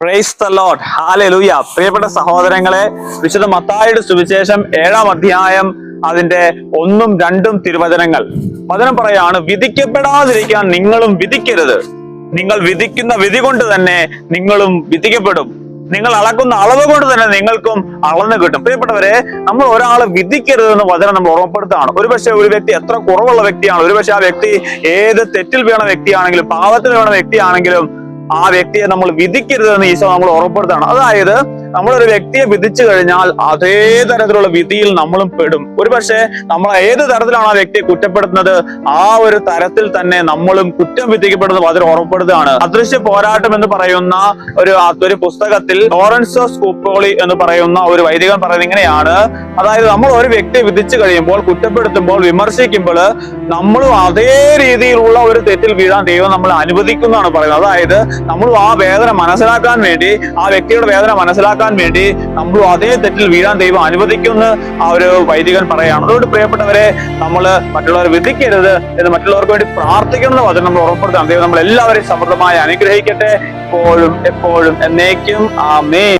Praise the Lord, hallelujah. പ്രിയപ്പെട്ട സഹോദരങ്ങളെ, വിശുദ്ധ മത്തായിയുടെ സുവിശേഷം 7-ാം അധ്യായം അതിന്റെ 1-ഉം 2-ഉം തിരുവചനങ്ങൾ. വചനം പറയാണ്, വിധിക്കപ്പെടാതിരിക്കാൻ നിങ്ങളും വിധിക്കരുത്. നിങ്ങൾ വിധിക്കുന്ന വിധി കൊണ്ട് തന്നെ നിങ്ങളും വിധിക്കപ്പെടും. നിങ്ങൾ അളക്കുന്ന അളവ് കൊണ്ട് തന്നെ നിങ്ങൾക്കും അളന്ന് കിട്ടും. പ്രിയപ്പെട്ടവരെ, നമ്മൾ ഒരാളെ വിധിക്കരുതെന്ന് വചനം നമ്മൾ ഓർമ്മപ്പെടുത്തുകയാണ്. ഒരുപക്ഷെ ഒരു വ്യക്തി എത്ര കുറവുള്ള വ്യക്തിയാണ്, ഒരുപക്ഷെ ആ വ്യക്തി ഏത് തെറ്റിൽ വീണ വ്യക്തിയാണെങ്കിലും പാപത്തിൽ വീണ വ്യക്തിയാണെങ്കിലും ആ വ്യക്തിയെ നമ്മൾ വിധിക്കരുതെന്ന് ഈശോ നമ്മൾ ഓർമ്മപ്പെടുത്താണ്. അതായത് നമ്മളൊരു വ്യക്തിയെ വിധിച്ചു കഴിഞ്ഞാൽ അതേ തരത്തിലുള്ള വിധിയിൽ നമ്മളും പെടും. ഒരുപക്ഷെ നമ്മൾ ഏത് തരത്തിലാണ് ആ വ്യക്തിയെ കുറ്റപ്പെടുത്തുന്നത്, ആ ഒരു തരത്തിൽ തന്നെ നമ്മളും കുറ്റം വിധിക്കപ്പെടുന്നത് അതിൽ ഓർമ്മപ്പെടുത്തുകയാണ്. അദൃശ്യ പോരാട്ടം എന്ന് പറയുന്ന ഒരു പുസ്തകത്തിൽ ലോറൻസോ സ്കൂപ്പോളി എന്ന് പറയുന്ന ഒരു വൈദികൻ പറയുന്നത് ഇങ്ങനെയാണ്. അതായത് നമ്മൾ ഒരു വ്യക്തിയെ വിധിച്ചു കഴിയുമ്പോൾ, കുറ്റപ്പെടുത്തുമ്പോൾ, വിമർശിക്കുമ്പോൾ നമ്മളും അതേ രീതിയിലുള്ള ഒരു തെറ്റിൽ വീഴാൻ ദൈവം നമ്മൾ അനുവദിക്കുന്നതാണ് പറയുന്നത്. അതായത് നമ്മളും ആ വേദന മനസ്സിലാക്കാൻ വേണ്ടി, ആ വ്യക്തിയുടെ വേദന മനസ്സിലാക്കാൻ വേണ്ടി നമ്മളും അതേ തെറ്റിൽ വീഴാൻ ദൈവം അനുവദിക്കുന്ന ആ ഒരു വൈദികൻ പറയാണ്. അതുകൊണ്ട് പ്രിയപ്പെട്ടവരെ, നമ്മൾ മറ്റുള്ളവരെ വിധിക്കരുത് എന്ന് മറ്റുള്ളവർക്ക് വേണ്ടി പ്രാർത്ഥിക്കണം വചനം നമ്മൾ ഉറപ്പെടുത്താം. ദൈവം നമ്മൾ എല്ലാവരെയും സമൃദ്ധമായി അനുഗ്രഹിക്കട്ടെ, ഇപ്പോഴും എപ്പോഴും എന്നേക്കും. ആമേൻ.